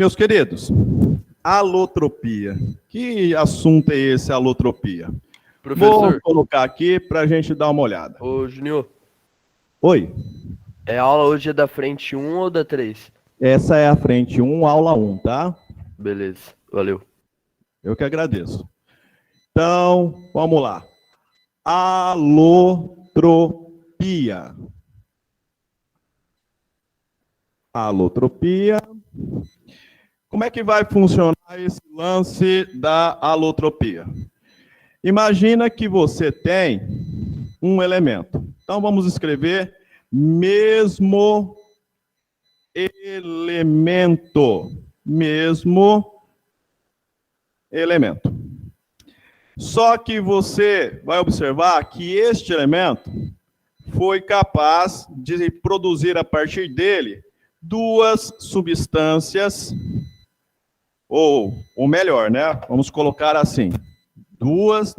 Meus queridos, alotropia. Que assunto é esse, alotropia? Professor, Vou colocar aqui para a gente dar uma olhada. ô Junior, Oi, a aula hoje é da frente 1 ou da 3? essa é a frente 1, aula 1, tá? Beleza, valeu. Eu que agradeço. Então, vamos lá. Alotropia. Alotropia. Como é que vai funcionar esse lance da alotropia? Imagina que você tem um elemento. Então, vamos escrever mesmo elemento. Mesmo elemento. Só que você vai observar que este elemento foi capaz de produzir a partir dele duas substâncias, ou melhor, né? Vamos colocar assim, duas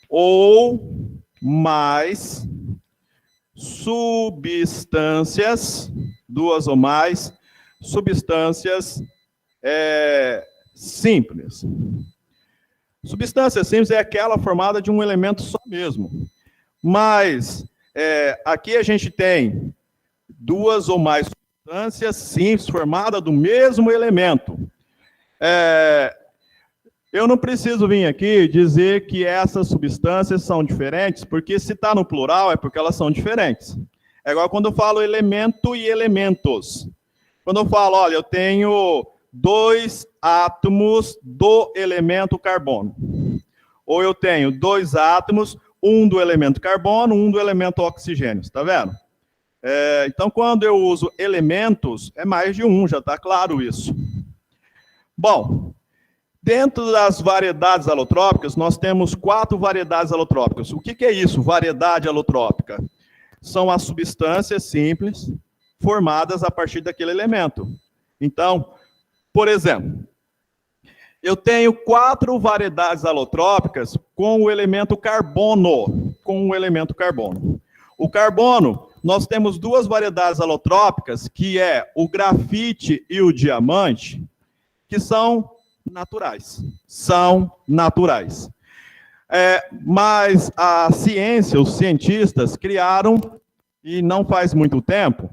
ou mais substâncias, duas ou mais substâncias simples. Substância simples é aquela formada de um elemento só mesmo. Mas aqui a gente tem duas ou mais substâncias simples formadas do mesmo elemento. Eu não preciso vir aqui dizer que essas substâncias são diferentes, porque se está no plural é porque elas são diferentes. É igual quando eu falo elemento e elementos. Quando eu falo, olha, eu tenho 2 átomos do elemento carbono. Ou eu tenho 2 átomos, um do elemento carbono, um do elemento oxigênio. Está vendo? Então, quando eu uso elementos, é mais de um, já está claro isso. Bom, dentro das variedades alotrópicas, nós temos 4 variedades alotrópicas. O que é isso, variedade alotrópica? São as substâncias simples formadas a partir daquele elemento. Então, por exemplo, eu tenho 4 variedades alotrópicas com o elemento carbono. O carbono, nós temos 2 variedades alotrópicas, que é o grafite e o diamante, que são naturais. Mas a ciência, os cientistas criaram, e não faz muito tempo,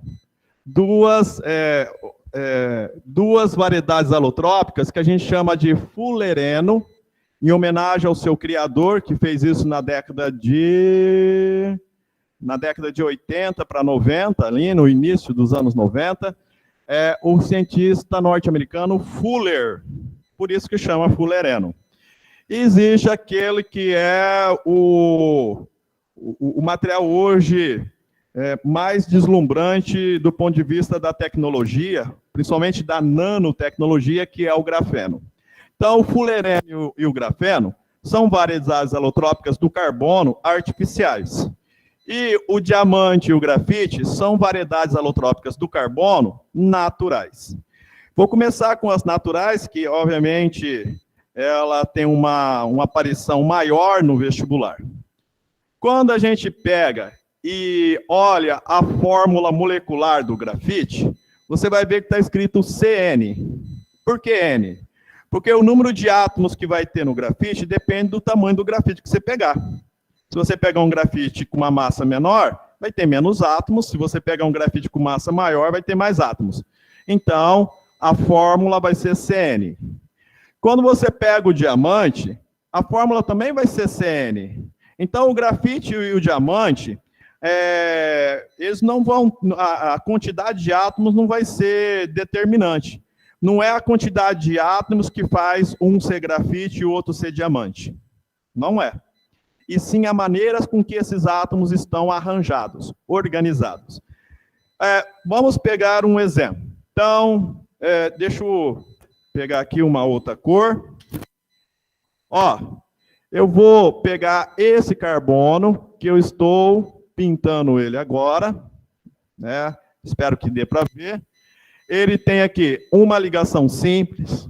duas variedades alotrópicas que a gente chama de fullereno, em homenagem ao seu criador, que fez isso na década de 80 para 90, ali no início dos anos 90, o cientista norte-americano Fuller, por isso que chama fullereno. E existe aquele que é o material hoje mais deslumbrante do ponto de vista da tecnologia, principalmente da nanotecnologia, que é o grafeno. Então, o fullereno e o grafeno são variedades alotrópicas do carbono artificiais. E o diamante e o grafite são variedades alotrópicas do carbono naturais. Vou começar com as naturais, que, obviamente, ela tem uma aparição maior no vestibular. Quando a gente pega e olha a fórmula molecular do grafite, você vai ver que está escrito CN. Por que N? Porque o número de átomos que vai ter no grafite depende do tamanho do grafite que você pegar. Se você pegar um grafite com uma massa menor, vai ter menos átomos. Se você pegar um grafite com massa maior, vai ter mais átomos. Então, a fórmula vai ser CN. Quando você pega o diamante, a fórmula também vai ser CN. Então, o grafite e o diamante, eles não vão, a quantidade de átomos não vai ser determinante. Não é a quantidade de átomos que faz um ser grafite e o outro ser diamante. Não é. E sim a maneira com que esses átomos estão arranjados, organizados. Vamos pegar um exemplo. Então, deixa eu pegar aqui uma outra cor. Eu vou pegar esse carbono, que eu estou pintando ele agora, né? Espero que dê para ver. Ele tem aqui uma ligação simples,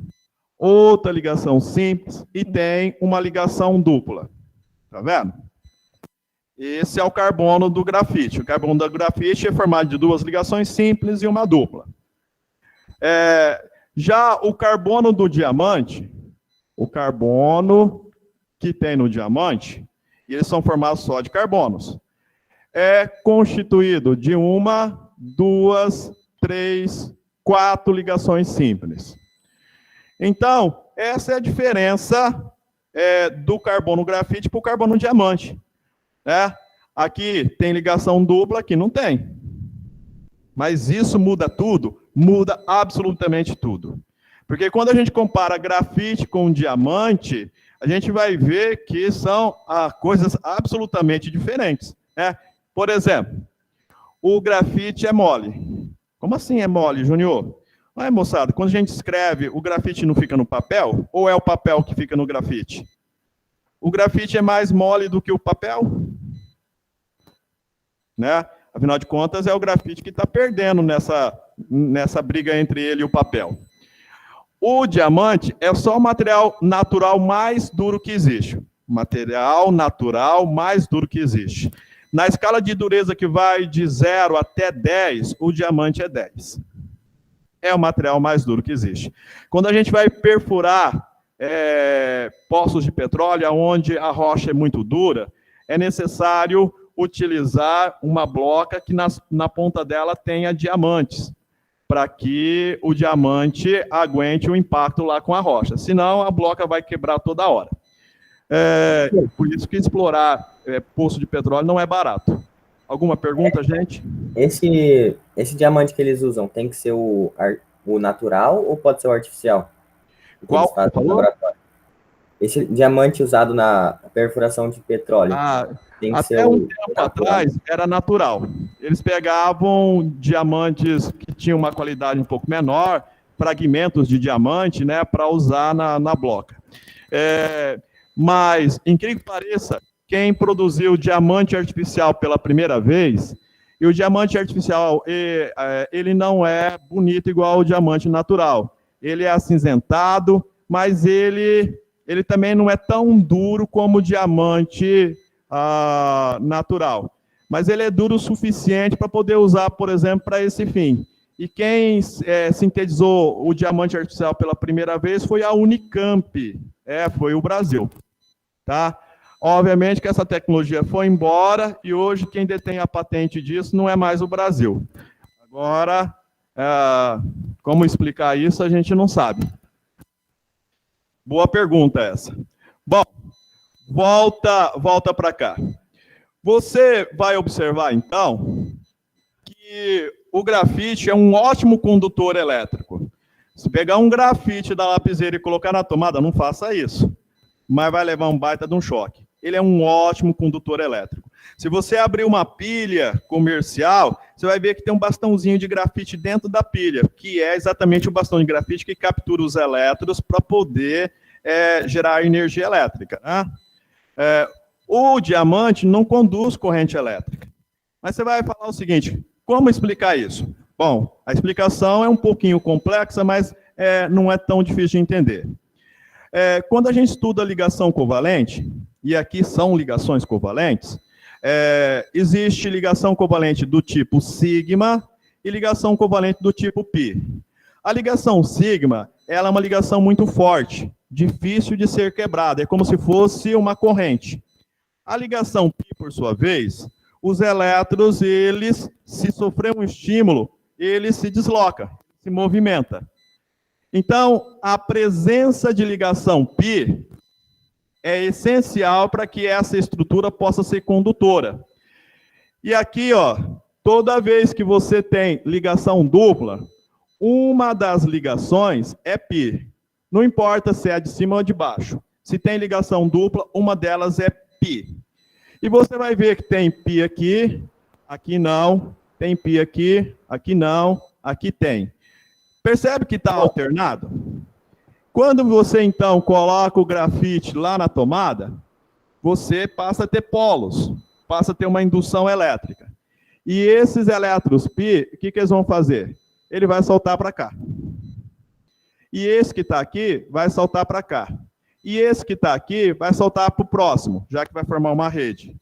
outra ligação simples e tem uma ligação dupla. Tá vendo? Esse é o carbono do grafite. O carbono do grafite é formado de 2 ligações simples e uma dupla. Já o carbono do diamante, o carbono que tem no diamante, e eles são formados só de carbonos, é constituído de 1, 2, 3, 4 ligações simples. Então, essa é a diferença do carbono grafite para o carbono diamante. Aqui tem ligação dupla, aqui não tem. Mas isso muda tudo? Muda absolutamente tudo. Porque quando a gente compara grafite com diamante, a gente vai ver que são coisas absolutamente diferentes. Por exemplo, o grafite é mole. Como assim é mole, Júnior? Moçada, quando a gente escreve, o grafite não fica no papel? Ou é o papel que fica no grafite? O grafite é mais mole do que o papel? Afinal de contas, é o grafite que está perdendo nessa briga entre ele e o papel. O diamante é só o material natural mais duro que existe. Material natural mais duro que existe. Na escala de dureza que vai de 0 até 10, o diamante é 10. É o material mais duro que existe. Quando a gente vai perfurar poços de petróleo, onde a rocha é muito dura, é necessário utilizar uma bloca que na ponta dela tenha diamantes, para que o diamante aguente o impacto lá com a rocha. Senão, a bloca vai quebrar toda hora. Por isso que explorar poço de petróleo não é barato. Alguma pergunta, gente? Esse diamante que eles usam tem que ser o natural ou pode ser o artificial? Qual? Esse diamante usado na perfuração de petróleo. Tem que até ser um tempo atrás era natural. Eles pegavam diamantes que tinham uma qualidade um pouco menor, fragmentos de diamante, para usar na bloca. Mas, incrível que pareça, quem produziu diamante artificial pela primeira vez, e o diamante artificial, ele não é bonito igual o diamante natural. Ele é acinzentado, mas ele também não é tão duro como o diamante natural. Mas ele é duro o suficiente para poder usar, por exemplo, para esse fim. E quem sintetizou o diamante artificial pela primeira vez foi a Unicamp, foi o Brasil. Tá? Obviamente que essa tecnologia foi embora e hoje quem detém a patente disso não é mais o Brasil. Agora, como explicar isso, a gente não sabe. Boa pergunta essa. Bom, volta para cá. Você vai observar, então, que o grafite é um ótimo condutor elétrico. Se pegar um grafite da lapiseira e colocar na tomada, não faça isso. Mas vai levar um baita de um choque. Ele é um ótimo condutor elétrico. Se você abrir uma pilha comercial, você vai ver que tem um bastãozinho de grafite dentro da pilha, que é exatamente o bastão de grafite que captura os elétrons para poder gerar energia elétrica. O diamante não conduz corrente elétrica. Mas você vai falar o seguinte, como explicar isso? Bom, a explicação é um pouquinho complexa, mas não é tão difícil de entender. Quando a gente estuda ligação covalente, e aqui são ligações covalentes, existe ligação covalente do tipo sigma e ligação covalente do tipo π. A ligação sigma, ela é uma ligação muito forte, difícil de ser quebrada, é como se fosse uma corrente. A ligação π, por sua vez, os elétrons, eles, se sofrer um estímulo, ele se desloca, se movimenta. Então, a presença de ligação π é essencial para que essa estrutura possa ser condutora. E aqui, toda vez que você tem ligação dupla, uma das ligações é π. Não importa se é de cima ou de baixo. Se tem ligação dupla, uma delas é π. E você vai ver que tem π aqui, aqui não, tem π aqui não, aqui tem. Percebe que está alternado? Quando você, então, coloca o grafite lá na tomada, você passa a ter polos, passa a ter uma indução elétrica. E esses elétrons π, o que eles vão fazer? Ele vai soltar para cá. E esse que está aqui vai soltar para cá. E esse que está aqui vai soltar para o próximo, já que vai formar uma rede.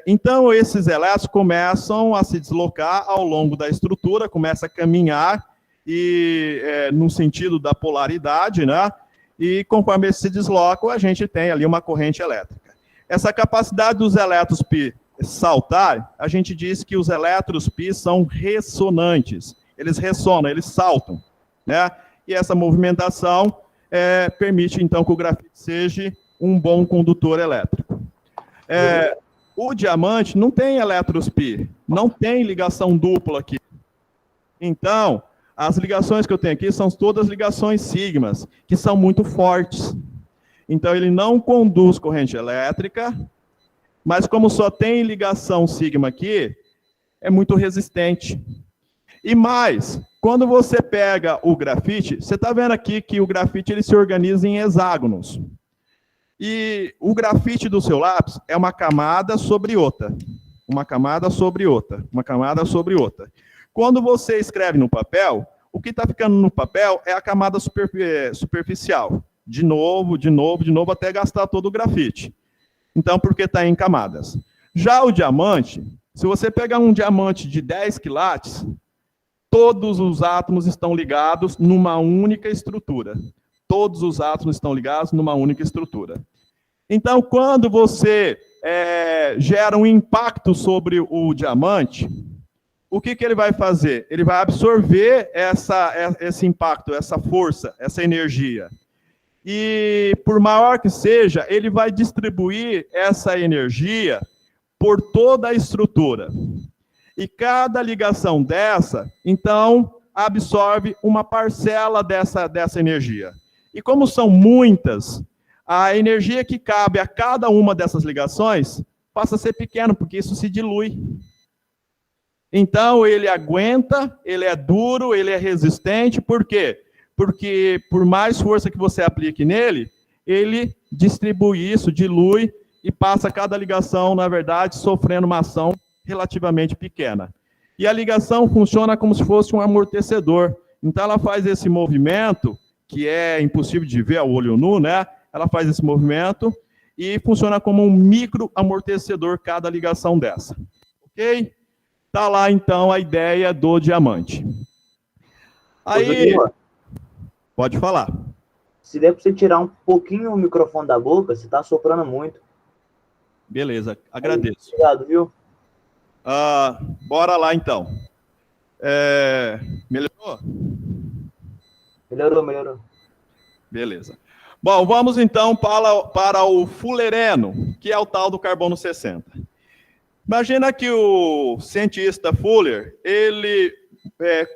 Então, esses elétrons começam a se deslocar ao longo da estrutura, começa a caminhar, e no sentido da polaridade, né? E conforme eles se deslocam, a gente tem ali uma corrente elétrica. Essa capacidade dos elétrons π saltar, a gente diz que os elétrons π são ressonantes. Eles ressonam, eles saltam, né? E essa movimentação permite, então, que o grafite seja um bom condutor elétrico. O diamante não tem elétrons π, não tem ligação dupla aqui. Então, as ligações que eu tenho aqui são todas ligações sigmas, que são muito fortes. Então, ele não conduz corrente elétrica, mas como só tem ligação sigma aqui, é muito resistente. E mais, quando você pega o grafite, você está vendo aqui que o grafite ele se organiza em hexágonos. E o grafite do seu lápis é uma camada sobre outra. Uma camada sobre outra. Uma camada sobre outra. Quando você escreve no papel, o que está ficando no papel é a camada superficial. De novo, até gastar todo o grafite. Então, porque está em camadas. Já o diamante, se você pegar um diamante de 10 quilates, todos os átomos estão ligados numa única estrutura. Todos os átomos estão ligados numa única estrutura. Então, quando você gera um impacto sobre o diamante, o que ele vai fazer? Ele vai absorver esse impacto, essa força, essa energia. E, por maior que seja, ele vai distribuir essa energia por toda a estrutura. E cada ligação dessa, então, absorve uma parcela dessa energia. E como são muitas, a energia que cabe a cada uma dessas ligações passa a ser pequena, porque isso se dilui. Então, ele aguenta, ele é duro, ele é resistente, por quê? Porque por mais força que você aplique nele, ele distribui isso, dilui, e passa cada ligação, na verdade, sofrendo uma ação relativamente pequena. E a ligação funciona como se fosse um amortecedor. Então, ela faz esse movimento, que é impossível de ver a olho nu, né? Ela faz esse movimento e funciona como um micro amortecedor cada ligação dessa. Ok? Tá lá, então, a ideia do diamante. Aí, pode falar. Se der para você tirar um pouquinho o microfone da boca, você está soprando muito. Beleza, agradeço. Obrigado, viu? Bora lá, então. Melhorou? Melhorou. Beleza. Bom, vamos então para o fulereno, que é o tal do carbono 60. Imagina que o cientista Fuller, ele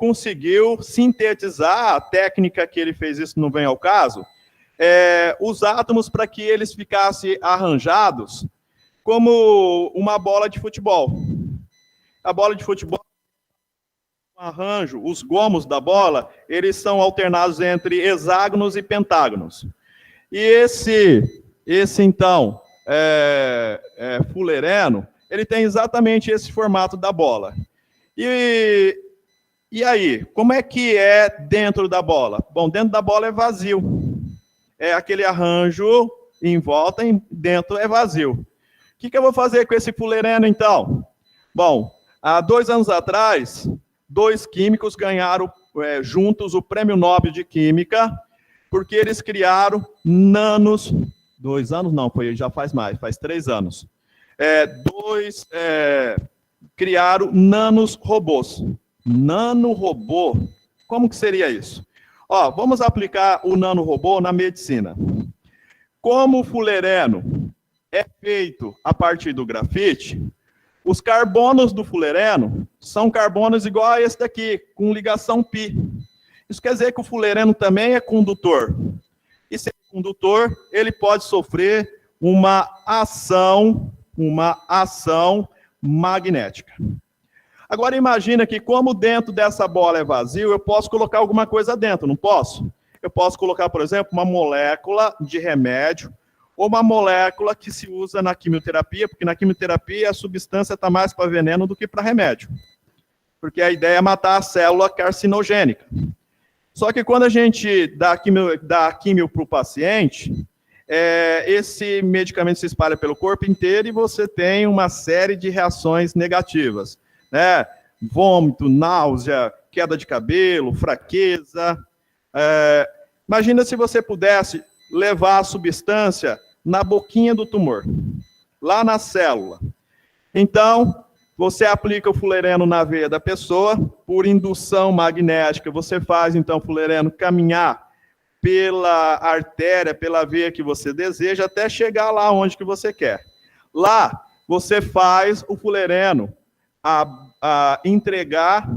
conseguiu sintetizar, a técnica que ele fez, isso não vem ao caso, os átomos para que eles ficassem arranjados como uma bola de futebol. A bola de futebol, um arranjo, os gomos da bola, eles são alternados entre hexágonos e pentágonos. E esse então, fullereno, ele tem exatamente esse formato da bola. E aí, como é que é dentro da bola? Bom, dentro da bola é vazio. É aquele arranjo em volta, dentro é vazio. O que eu vou fazer com esse fullereno, então? Bom, há 2 anos atrás, 2 químicos ganharam juntos o Prêmio Nobel de Química, porque eles criaram nanos... 2 anos? Não, já faz mais, faz 3 anos. Criaram nanorobôs. Nanorobô, como que seria isso? Vamos aplicar o nanorobô na medicina. Como o fullereno é feito a partir do grafite, os carbonos do fullereno são carbonos igual a esse daqui, com ligação π. Isso quer dizer que o fullereno também é condutor. E se é condutor, ele pode sofrer uma ação magnética. Agora imagina que como dentro dessa bola é vazio, eu posso colocar alguma coisa dentro, não posso? Eu posso colocar, por exemplo, uma molécula de remédio, ou uma molécula que se usa na quimioterapia, porque na quimioterapia a substância está mais para veneno do que para remédio. Porque a ideia é matar a célula carcinogênica. Só que quando a gente dá químio para o paciente, esse medicamento se espalha pelo corpo inteiro e você tem uma série de reações negativas, né? Vômito, náusea, queda de cabelo, fraqueza. Imagina se você pudesse levar a substância na boquinha do tumor, lá na célula. Então, você aplica o fulereno na veia da pessoa, por indução magnética, você faz, então, o fulereno caminhar pela artéria, pela veia que você deseja, até chegar lá onde que você quer. Lá, você faz o fulereno a entregar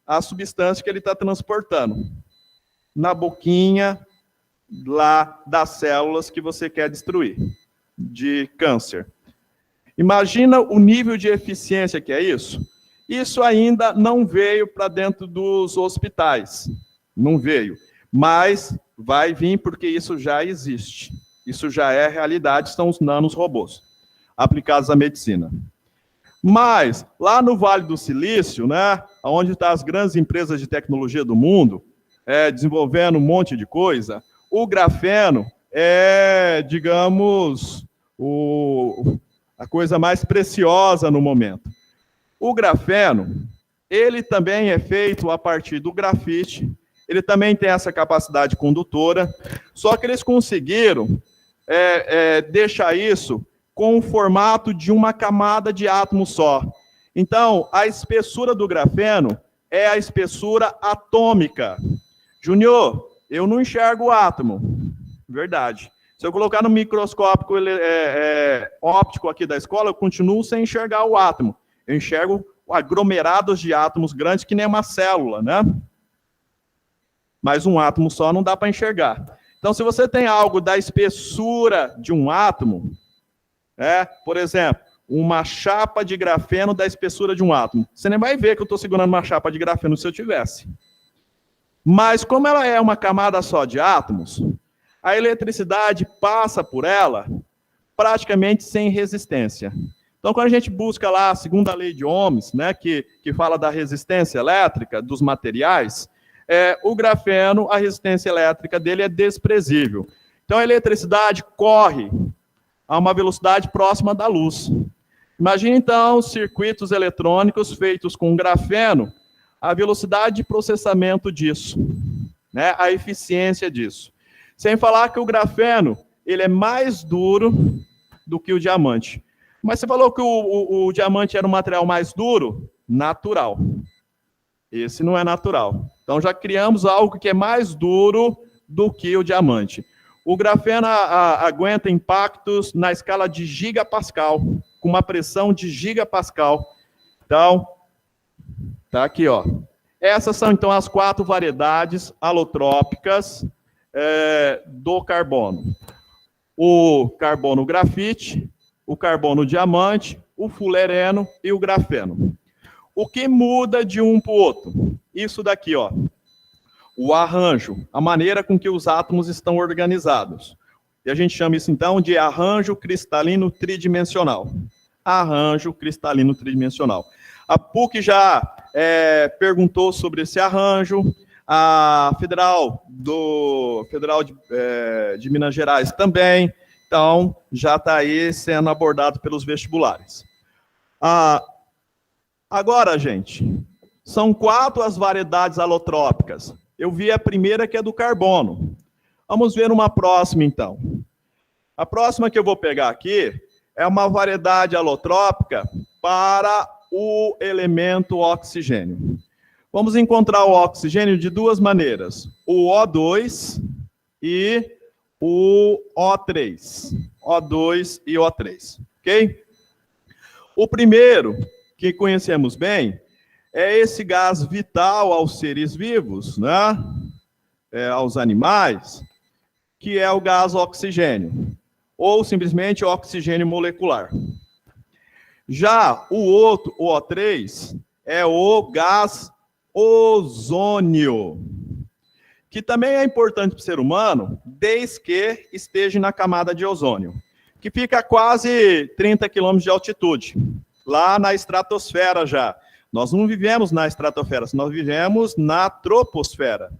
a substância que ele está transportando na boquinha lá das células que você quer destruir, de câncer. Imagina o nível de eficiência que é isso. Isso ainda não veio para dentro dos hospitais, não veio, mas vai vir porque isso já existe. Isso já é realidade, são os nanorobôs aplicados à medicina. Mas, lá no Vale do Silício, né, onde estão as grandes empresas de tecnologia do mundo, desenvolvendo um monte de coisa, o grafeno é, digamos, a coisa mais preciosa no momento. O grafeno, ele também é feito a partir do grafite, ele também tem essa capacidade condutora, só que eles conseguiram deixar isso com o formato de uma camada de átomo só. Então, a espessura do grafeno é a espessura atômica. Júnior, eu não enxergo o átomo. Verdade. Se eu colocar no microscópio óptico aqui da escola, eu continuo sem enxergar o átomo. Eu enxergo aglomerados de átomos grandes, que nem uma célula, né? Mas um átomo só não dá para enxergar. Então, se você tem algo da espessura de um átomo, por exemplo, uma chapa de grafeno da espessura de um átomo, você nem vai ver que eu estou segurando uma chapa de grafeno se eu tivesse. Mas, como ela é uma camada só de átomos, a eletricidade passa por ela praticamente sem resistência. Então, quando a gente busca lá a segunda lei de Ohms, né, que fala da resistência elétrica dos materiais, o grafeno, a resistência elétrica dele é desprezível. Então, a eletricidade corre a uma velocidade próxima da luz. Imagine, então, circuitos eletrônicos feitos com grafeno, a velocidade de processamento disso, né, a eficiência disso. Sem falar que o grafeno, ele é mais duro do que o diamante. Mas você falou que o diamante era um material mais duro? Natural. Esse não é natural. Então, já criamos algo que é mais duro do que o diamante. O grafeno aguenta impactos na escala de gigapascal, com uma pressão de gigapascal. Então, tá aqui, ó. Essas são, então, as 4 variedades alotrópicas do carbono. O carbono grafite, o carbono diamante, o fulereno e o grafeno. O que muda de um para o outro? Isso daqui, ó. O arranjo, a maneira com que os átomos estão organizados. E a gente chama isso, então, de arranjo cristalino tridimensional. Arranjo cristalino tridimensional. A PUC já perguntou sobre esse arranjo, a Federal de Minas Gerais também, então já está aí sendo abordado pelos vestibulares. Agora, gente, são 4 as variedades alotrópicas. Eu vi a primeira, que é do carbono. Vamos ver uma próxima, então. A próxima que eu vou pegar aqui é uma variedade alotrópica para o elemento oxigênio. Vamos encontrar o oxigênio de 2 maneiras. O O2 e o O3. O2 e O3, ok? O primeiro, que conhecemos bem, é esse gás vital aos seres vivos, né? Aos animais, que é o gás oxigênio, ou simplesmente oxigênio molecular. Já o outro, o O3, é o gás ozônio, que também é importante para o ser humano, desde que esteja na camada de ozônio, que fica a quase 30 quilômetros de altitude, lá na estratosfera já. Nós não vivemos na estratosfera, nós vivemos na troposfera.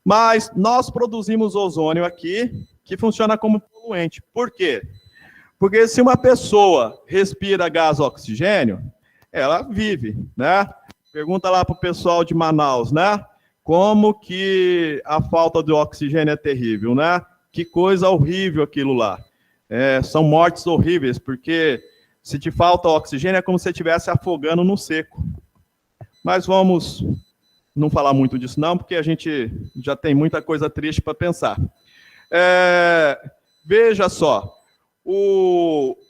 Mas nós produzimos ozônio aqui, que funciona como poluente. Por quê? Porque se uma pessoa respira gás oxigênio, ela vive, né? Pergunta lá para o pessoal de Manaus, né? Como que a falta de oxigênio é terrível, né? Que coisa horrível aquilo lá. São mortes horríveis, porque se te falta oxigênio é como se você estivesse afogando no seco. Mas vamos não falar muito disso não, porque a gente já tem muita coisa triste para pensar. Veja só,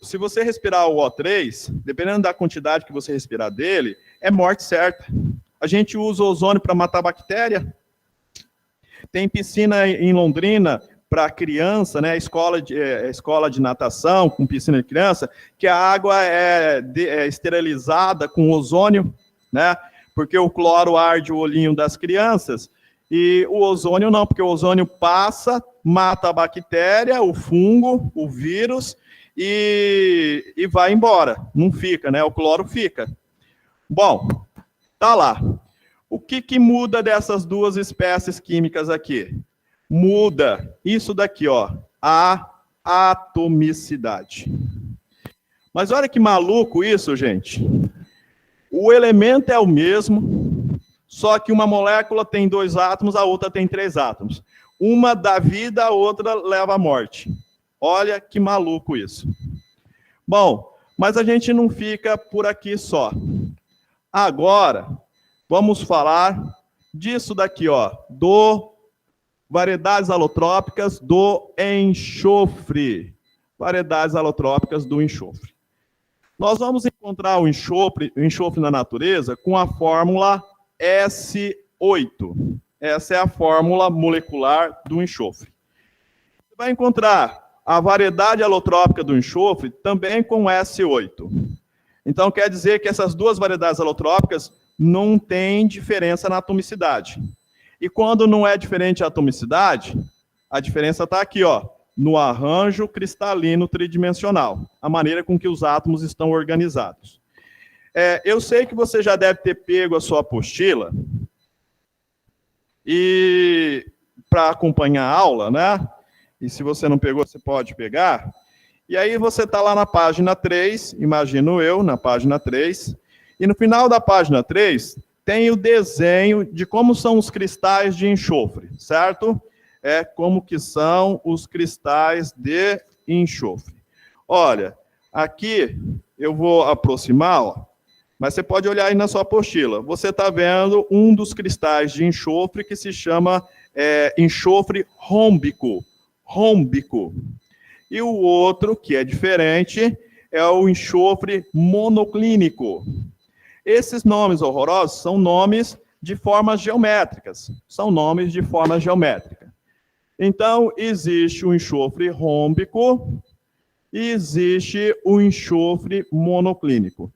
se você respirar o O3, dependendo da quantidade que você respirar dele, é morte certa. A gente usa ozônio para matar bactéria. Tem piscina em Londrina para criança, né? Escola de natação com piscina de criança, que a água é esterilizada com ozônio, né? Porque o cloro arde o olhinho das crianças e o ozônio não, porque o ozônio passa, mata a bactéria, o fungo, o vírus e vai embora. Não fica, né? O cloro fica. Bom, tá lá. O que muda dessas duas espécies químicas aqui? Muda isso daqui, ó, a atomicidade. Mas olha que maluco isso, gente. O elemento é o mesmo, só que uma molécula tem 2 átomos, a outra tem 3 átomos. Uma dá vida, a outra leva à morte. Olha que maluco isso. Bom, mas a gente não fica por aqui só. Agora, vamos falar disso daqui, ó, variedades alotrópicas do enxofre. Variedades alotrópicas do enxofre. Nós vamos encontrar o enxofre na natureza com a fórmula S8. Essa é a fórmula molecular do enxofre. Você vai encontrar a variedade alotrópica do enxofre também com S8. Então, quer dizer que essas duas variedades alotrópicas não têm diferença na atomicidade. E quando não é diferente a atomicidade, a diferença está aqui, ó, no arranjo cristalino tridimensional, a maneira com que os átomos estão organizados. Eu sei que você já deve ter pego a sua apostila e para acompanhar a aula, né? E se você não pegou, você pode pegar. E aí você está lá na página 3, imagino eu, na página 3, e no final da página 3 tem o desenho de como são os cristais de enxofre, certo? Como que são os cristais de enxofre. Olha, aqui eu vou aproximar, ó, mas você pode olhar aí na sua apostila. Você está vendo um dos cristais de enxofre que se chama enxofre rômbico. E o outro, que é diferente, é o enxofre monoclínico. Esses nomes horrorosos são nomes de formas geométricas. Então, existe o enxofre rômbico e existe o enxofre monoclínico.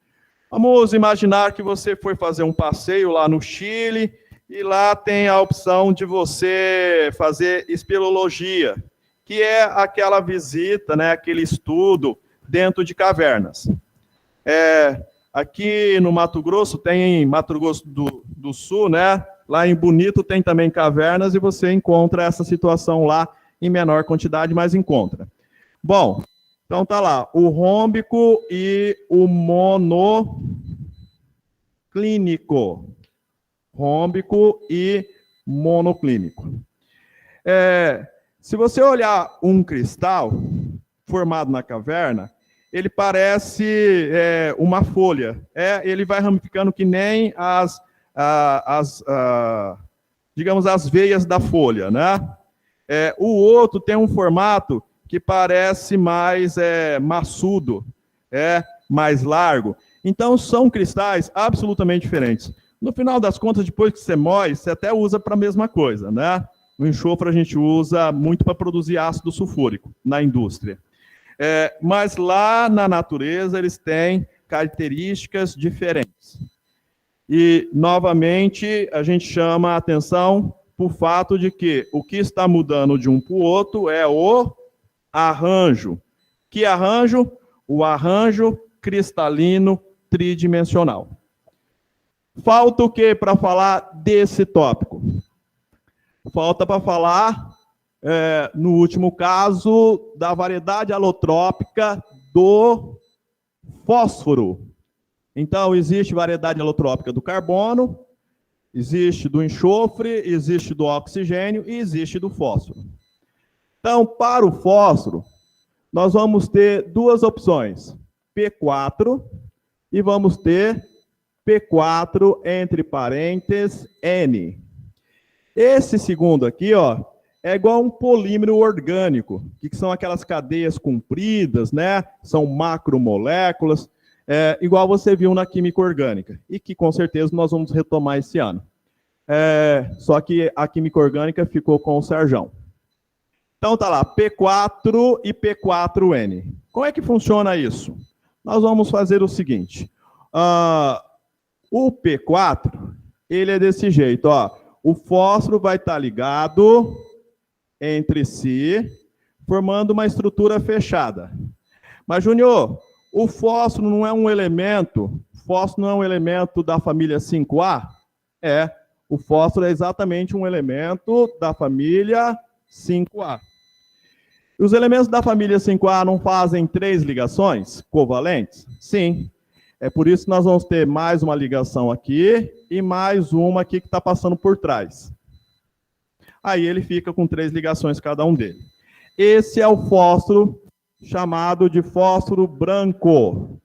Vamos imaginar que você foi fazer um passeio lá no Chile e lá tem a opção de você fazer espeleologia, que é aquela visita, né, aquele estudo dentro de cavernas. Aqui no Mato Grosso, tem Mato Grosso do Sul, né? Lá em Bonito tem também cavernas e você encontra essa situação lá em menor quantidade, mas encontra. Bom, então tá lá, o rômbico e o monoclínico. Rômbico e monoclínico. Se você olhar um cristal formado na caverna, ele parece uma folha. Ele vai ramificando que nem digamos, as veias da folha, né? O outro tem um formato que parece mais maçudo, mais largo. Então, são cristais absolutamente diferentes. No final das contas, depois que você moe, você até usa para a mesma coisa, né? O enxofre a gente usa muito para produzir ácido sulfúrico na indústria. Mas lá na natureza eles têm características diferentes. E, novamente, a gente chama a atenção para o fato de que o que está mudando de um para o outro é o arranjo. Que arranjo? O arranjo cristalino tridimensional. Falta o que para falar desse tópico? Falta para falar, no último caso, da variedade alotrópica do fósforo. Então, existe variedade alotrópica do carbono, existe do enxofre, existe do oxigênio e existe do fósforo. Então, para o fósforo, nós vamos ter duas opções, P4 e vamos ter P4 entre parênteses N. Esse segundo aqui, ó, é igual um polímero orgânico, que são aquelas cadeias compridas, né? São macromoléculas, igual você viu na química orgânica, e que com certeza nós vamos retomar esse ano. Só que a química orgânica ficou com o Serjão. Então tá lá, P4 e P4N. Como é que funciona isso? Nós vamos fazer o seguinte, o P4, ele é desse jeito, ó, o fósforo vai estar ligado entre si, formando uma estrutura fechada. Mas, Júnior, o fósforo não é um elemento, da família 5A? O fósforo é exatamente um elemento da família 5A. E os elementos da família 5A não fazem 3 ligações covalentes? Sim. É por isso que nós vamos ter mais uma ligação aqui e mais uma aqui que está passando por trás. Aí ele fica com 3 ligações cada um dele. Esse é o fósforo chamado de fósforo branco.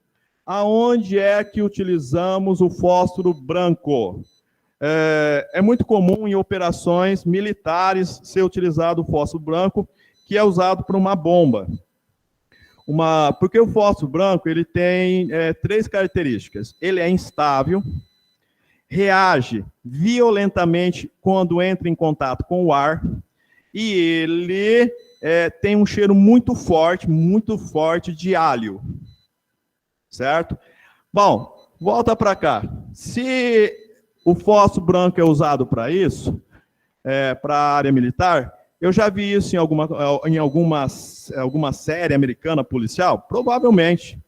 Aonde é que utilizamos o fósforo branco? É muito comum em operações militares ser utilizado o fósforo branco, que é usado para uma bomba. Porque o fósforo branco ele tem 3 características. Ele é instável, reage violentamente quando entra em contato com o ar, e ele tem um cheiro muito forte de alho. Certo? Bom, volta para cá. Se o fósforo branco é usado para isso, para a área militar, eu já vi isso em alguma série americana policial? Provavelmente.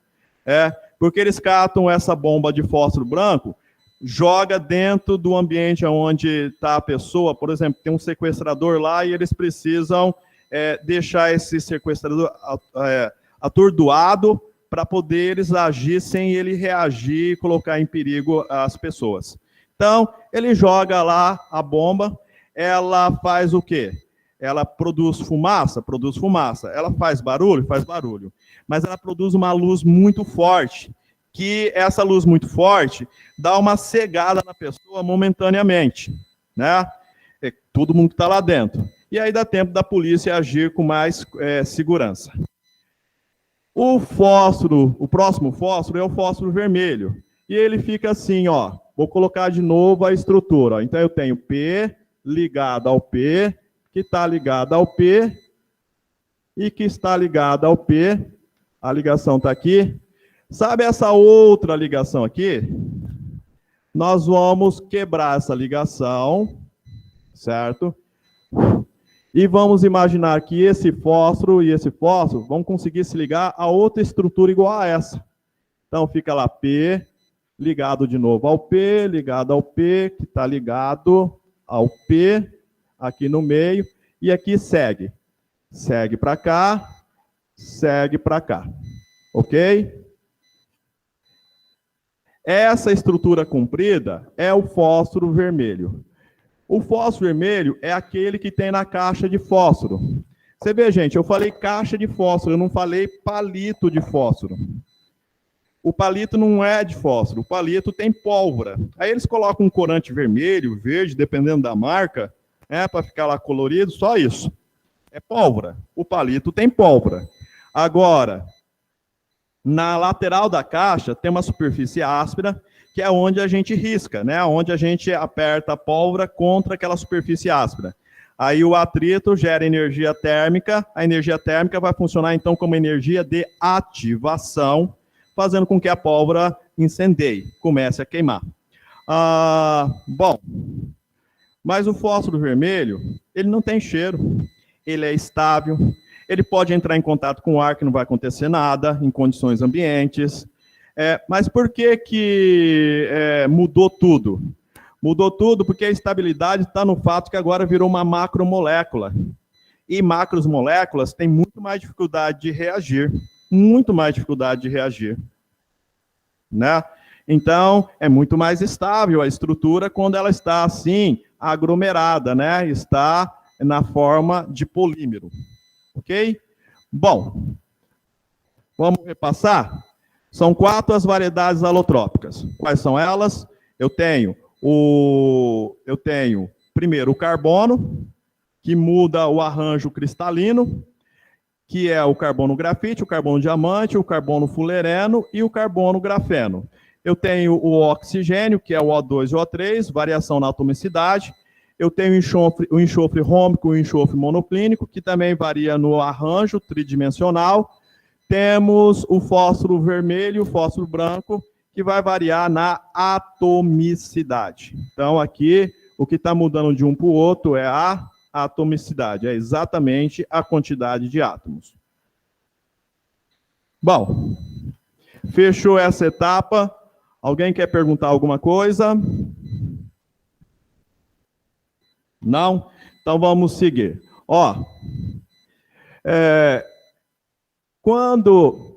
Porque eles catam essa bomba de fósforo branco, joga dentro do ambiente onde está a pessoa, por exemplo, tem um sequestrador lá e eles precisam deixar esse sequestrador atordoado para poder eles agir sem ele reagir e colocar em perigo as pessoas. Então, ele joga lá a bomba, ela faz o quê? Ela produz fumaça? Produz fumaça. Ela faz barulho? Faz barulho. Mas ela produz uma luz muito forte, que essa luz muito forte dá uma cegada na pessoa momentaneamente, né? Todo mundo que está lá dentro. E aí dá tempo da polícia agir com mais segurança. O próximo fósforo é o fósforo vermelho. E ele fica assim, ó. Vou colocar de novo a estrutura. Ó. Então eu tenho P ligado ao P, que está ligado ao P, e que está ligado ao P. A ligação está aqui. Sabe essa outra ligação aqui? Nós vamos quebrar essa ligação, certo? E vamos imaginar que esse fósforo e esse fósforo vão conseguir se ligar a outra estrutura igual a essa. Então fica lá P, ligado de novo ao P, ligado ao P, que está ligado ao P, aqui no meio, e aqui segue. Segue para cá, segue para cá. Ok? Essa estrutura comprida é o fósforo vermelho. O fósforo vermelho é aquele que tem na caixa de fósforo. Você vê, gente, eu falei caixa de fósforo, eu não falei palito de fósforo. O palito não é de fósforo, o palito tem pólvora. Aí eles colocam um corante vermelho, verde, dependendo da marca, para ficar lá colorido, só isso. É pólvora. O palito tem pólvora. Agora, na lateral da caixa tem uma superfície áspera, que é onde a gente risca, né? Onde a gente aperta a pólvora contra aquela superfície áspera. Aí o atrito gera energia térmica, a energia térmica vai funcionar então como energia de ativação, fazendo com que a pólvora incendeie, comece a queimar. Bom, mas o fósforo vermelho, ele não tem cheiro, ele é estável, ele pode entrar em contato com o ar que não vai acontecer nada, em condições ambientes. Mas por que mudou tudo? Mudou tudo porque a estabilidade está no fato que agora virou uma macromolécula. E macromoléculas têm muito mais dificuldade de reagir. Muito mais dificuldade de reagir. Né? Então, é muito mais estável a estrutura quando ela está assim, aglomerada, né? Está na forma de polímero, ok? Bom, vamos repassar? São 4 as variedades alotrópicas. Quais são elas? Eu tenho, primeiro, o carbono, que muda o arranjo cristalino, que é o carbono grafite, o carbono diamante, o carbono fulereno e o carbono grafeno. Eu tenho o oxigênio, que é o O2 e o O3, variação na atomicidade. Eu tenho o enxofre rômbico e o enxofre monoclínico, que também varia no arranjo tridimensional. Temos o fósforo vermelho e o fósforo branco, que vai variar na atomicidade. Então, aqui, o que está mudando de um para o outro é a atomicidade, é exatamente a quantidade de átomos. Bom, fechou essa etapa. Alguém quer perguntar alguma coisa? Não? Então vamos seguir.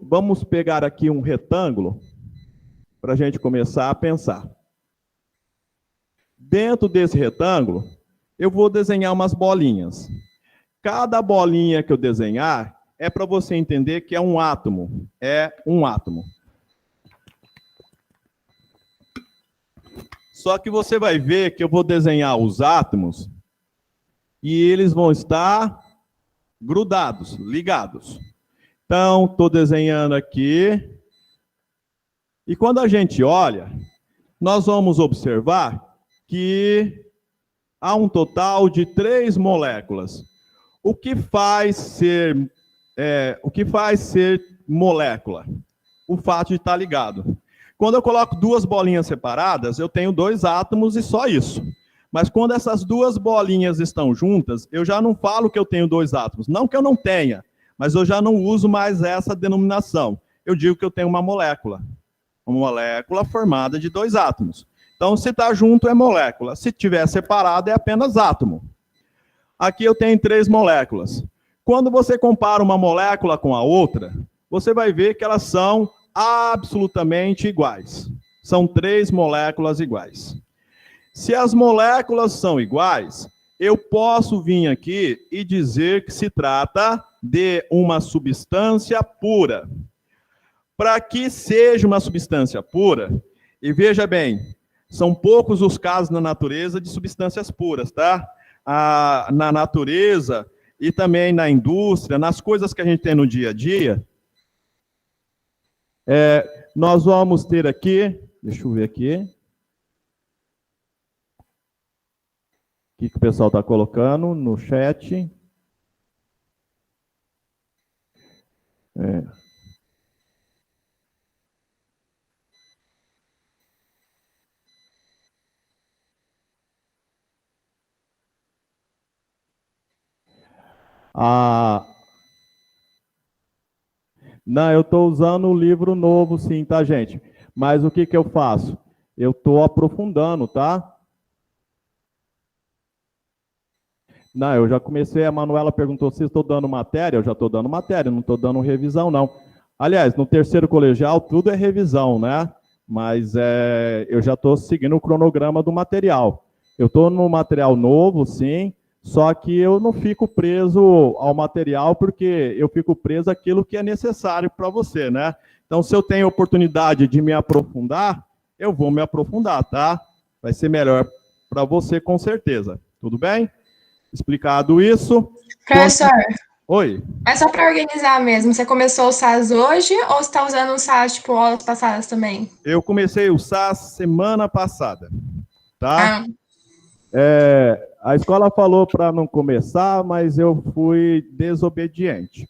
Vamos pegar aqui um retângulo para a gente começar a pensar. Dentro desse retângulo, eu vou desenhar umas bolinhas. Cada bolinha que eu desenhar é para você entender que é um átomo. É um átomo. Só que você vai ver que eu vou desenhar os átomos e eles vão estar grudados, ligados. Então, estou desenhando aqui. E quando a gente olha, nós vamos observar que há um total de 3 moléculas. O que faz ser molécula? O fato de estar ligado. Quando eu coloco 2 bolinhas separadas, eu tenho 2 átomos e só isso. Mas quando essas 2 bolinhas estão juntas, eu já não falo que eu tenho 2 átomos. Não que eu não tenha, mas eu já não uso mais essa denominação. Eu digo que eu tenho uma molécula. Uma molécula formada de 2 átomos. Então, se está junto, é molécula. Se estiver separado, é apenas átomo. Aqui eu tenho 3 moléculas. Quando você compara uma molécula com a outra, você vai ver que elas são absolutamente iguais. São 3 moléculas iguais. Se as moléculas são iguais, eu posso vir aqui e dizer que se trata de uma substância pura. Para que seja uma substância pura, e veja bem, são poucos os casos na natureza de substâncias puras, tá? Na natureza e também na indústria, nas coisas que a gente tem no dia a dia, nós vamos ter aqui, deixa eu ver aqui, o que o pessoal está colocando no chat. Não, eu estou usando o livro novo, sim, tá, gente? Mas o que eu faço? Eu estou aprofundando, tá? Não, eu já comecei, a Manuela perguntou se estou dando matéria, eu já estou dando matéria, não estou dando revisão, não. Aliás, no terceiro colegial, tudo é revisão, né? Mas eu já estou seguindo o cronograma do material. Eu estou no material novo, sim, só que eu não fico preso ao material, porque eu fico preso àquilo que é necessário para você, né? Então, se eu tenho oportunidade de me aprofundar, eu vou me aprofundar, tá? Vai ser melhor para você, com certeza. Tudo bem? Explicado isso. Professor, oi. é só para organizar mesmo. Você começou o SAS hoje ou você está usando o SAS, tipo, aulas passadas também? Eu comecei o SAS semana passada, tá? A escola falou para não começar, mas eu fui desobediente.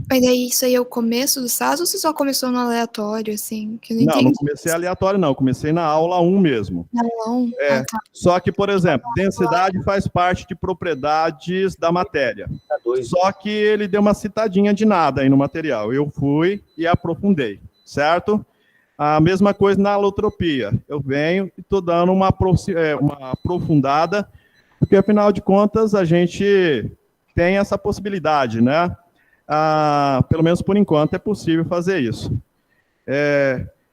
Mas aí, isso aí é o começo do SAS ou você só começou no aleatório, assim? Que eu não entendi. Não comecei aleatório, não. Comecei na aula 1 mesmo. Na aula 1? Tá. Só que, por exemplo, densidade faz parte de propriedades da matéria. Só que ele deu uma citadinha de nada aí no material. Eu fui e aprofundei, certo? A mesma coisa na alotropia. Eu venho e estou dando uma aprofundada, porque, afinal de contas, a gente tem essa possibilidade, né? Pelo menos por enquanto é possível fazer isso.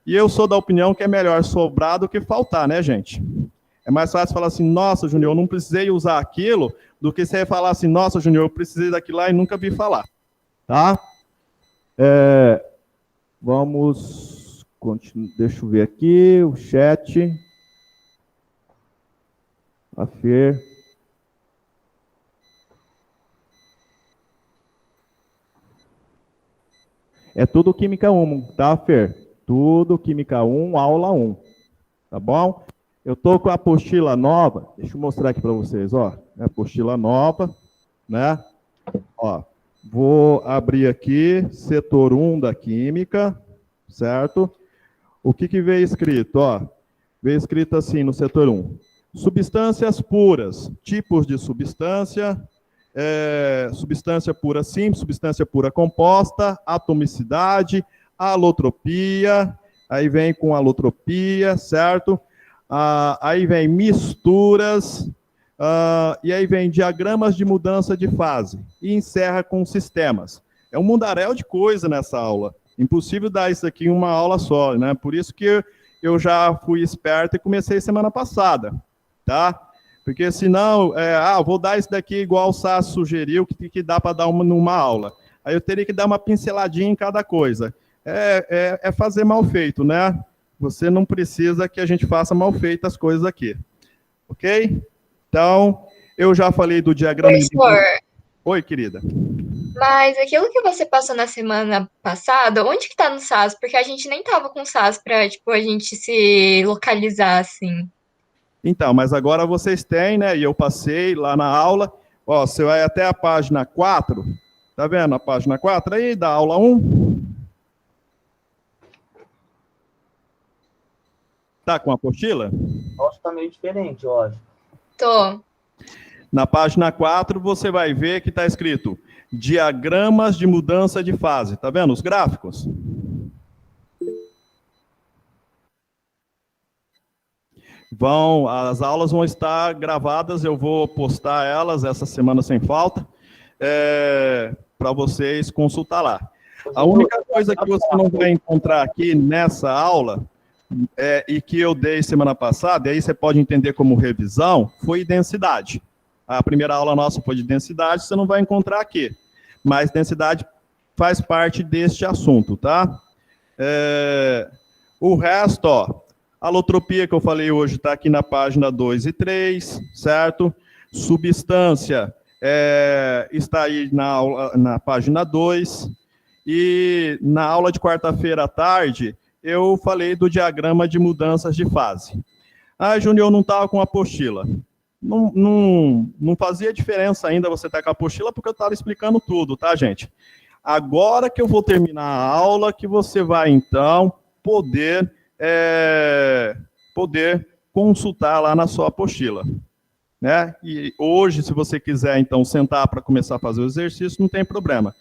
E eu sou da opinião que é melhor sobrar do que faltar, né, gente? É mais fácil falar assim, nossa, Júnior, eu não precisei usar aquilo, do que você falar assim, nossa, Júnior, eu precisei daquilo lá e nunca vi falar, tá? Vamos continuar, deixa eu ver aqui, o chat. A Fer. É tudo Química 1, tá, Fer? Tudo Química 1, aula 1, tá bom? Eu tô com a apostila nova, deixa eu mostrar aqui para vocês, ó. É a apostila nova, né? Ó, vou abrir aqui, setor 1 da Química, certo? O que veio escrito, ó? Veio escrito assim no setor 1. Substâncias puras, tipos de substância, substância pura simples, substância pura composta, atomicidade, alotropia, aí vem com alotropia, certo? Aí vem misturas, e aí vem diagramas de mudança de fase, e encerra com sistemas. É um mundaréu de coisa nessa aula. Impossível dar isso aqui em uma aula só, né? Por isso que eu já fui esperto e comecei semana passada, tá? Porque senão, vou dar isso daqui igual o Sá sugeriu, que dá para dar numa aula. Aí eu teria que dar uma pinceladinha em cada coisa. É fazer mal feito, né? Você não precisa que a gente faça mal feito as coisas aqui. Ok? Então, eu já falei do diagrama... Professor, Oi, querida. mas aquilo que você passou na semana passada, onde que tá no SAS? Porque a gente nem tava com SAS pra, tipo, a gente se localizar, assim. Então, mas agora vocês têm, né? E eu passei lá na aula. Ó, você vai até a página 4. Tá vendo a página 4 aí, da aula 1? Tá com a apostila? Nossa, tá meio diferente, eu acho. Tô. Na página 4, você vai ver que está escrito diagramas de mudança de fase. Tá vendo os gráficos? As aulas vão estar gravadas, eu vou postar elas essa semana sem falta, para vocês consultar lá. A única coisa que você não vai encontrar aqui nessa aula, e que eu dei semana passada, e aí você pode entender como revisão, foi densidade. A primeira aula nossa foi de densidade, você não vai encontrar aqui. Mas densidade faz parte deste assunto, tá? O resto, ó, alotropia que eu falei hoje está aqui na página 2 e 3, certo? Substância está aí na página 2. E na aula de quarta-feira à tarde, eu falei do diagrama de mudanças de fase. Ah, Júnior, eu não estava com a apostila. Não fazia diferença ainda você estar com a apostila, porque eu estava explicando tudo, tá, gente? Agora que eu vou terminar a aula, que você vai, então, poder consultar lá na sua apostila, né? E hoje, se você quiser, então, sentar para começar a fazer o exercício, não tem problema.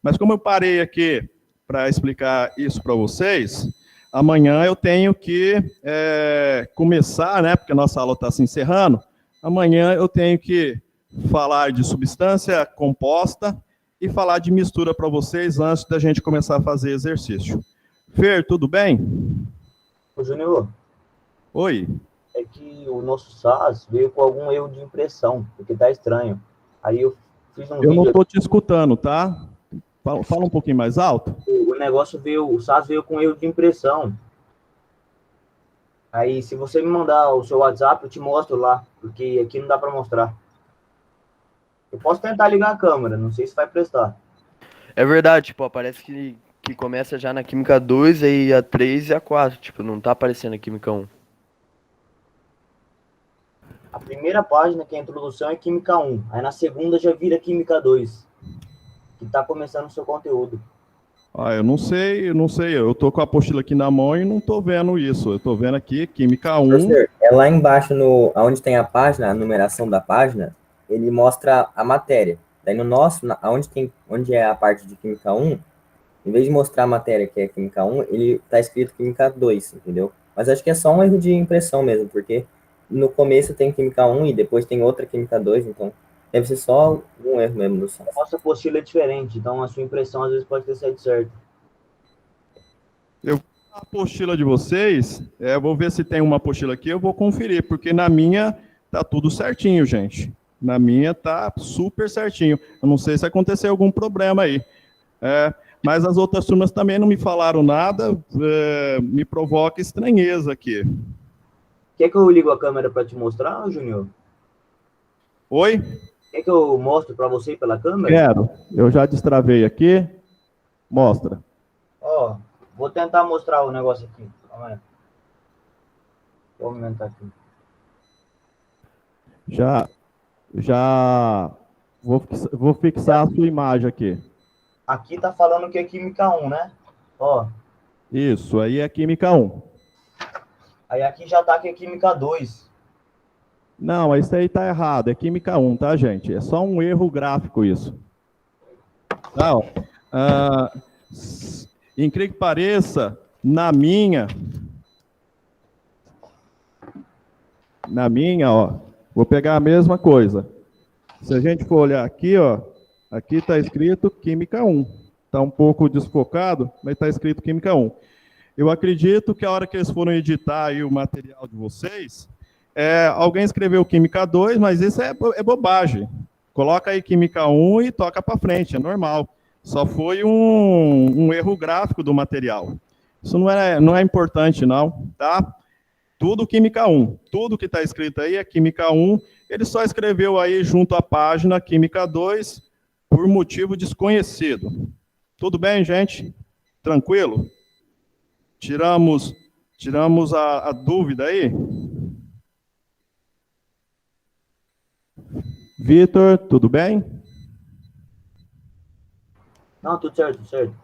Mas como eu parei aqui para explicar isso para vocês, amanhã eu tenho que começar, né? Porque a nossa aula está se encerrando. Amanhã eu tenho que falar de substância composta e falar de mistura para vocês antes da gente começar a fazer exercício. Fer, tudo bem? Ô, Júnior, Oi. é que o nosso SAS veio com algum erro de impressão, porque tá estranho. Aí eu fiz um Eu vídeo... não estou te escutando, tá? Fala um pouquinho mais alto. O negócio veio, o SAS veio com erro de impressão. Aí, se você me mandar o seu WhatsApp, eu te mostro lá, porque aqui não dá para mostrar. Eu posso tentar ligar a câmera, não sei se vai prestar. É verdade, tipo, aparece que começa já na Química 2, aí a 3 e a 4. Tipo, não tá aparecendo a Química 1. A primeira página, que é a introdução, é Química 1. Aí na segunda já vira Química 2. Que tá começando o seu conteúdo. Ah, eu não sei. Eu tô com a apostila aqui na mão e não tô vendo isso. Eu tô vendo aqui, Química 1. Professor, lá embaixo, onde tem a página, a numeração da página, ele mostra a matéria. Daí no nosso, onde é a parte de Química 1, em vez de mostrar a matéria que é Química 1, ele tá escrito Química 2, entendeu? Mas acho que é só um erro de impressão mesmo, porque no começo tem Química 1 e depois tem outra Química 2, então deve ser só um erro mesmo do som. A nossa apostila é diferente, então a sua impressão às vezes pode ter saído certo. A apostila de vocês, vou ver se tem uma apostila aqui, eu vou conferir, porque na minha tá tudo certinho, gente. Na minha tá super certinho. Eu não sei se aconteceu algum problema aí. Mas as outras turmas também não me falaram nada, me provoca estranheza aqui. Quer que eu ligo a câmera para te mostrar, Júnior? Oi? Quer que eu mostre para você pela câmera? Quero. Eu já destravei aqui. Mostra. Ó, vou tentar mostrar o negócio aqui. Calma aí. Vou aumentar aqui. Já vou fixar a sua imagem aqui. Aqui tá falando que é Química 1, né? Ó. Isso, aí é Química 1. Aí aqui já tá que é Química 2. Não, isso aí tá errado, é Química 1, tá, gente? É só um erro gráfico isso. Tá, ó. Incrível que pareça, na minha, ó, vou pegar a mesma coisa. Se a gente for olhar aqui, ó, aqui está escrito Química 1. Está um pouco desfocado, mas está escrito Química 1. Eu acredito que a hora que eles foram editar aí o material de vocês, alguém escreveu Química 2, mas isso é bobagem. Coloca aí Química 1 e toca para frente, é normal. Só foi um erro gráfico do material. Isso não é importante, não, tá? Tudo Química 1. Tudo que está escrito aí é Química 1. Ele só escreveu aí junto à página Química 2 por motivo desconhecido. Tudo bem, gente? Tranquilo? Tiramos a dúvida aí? Vitor, tudo bem? Não, tudo certo, tudo certo.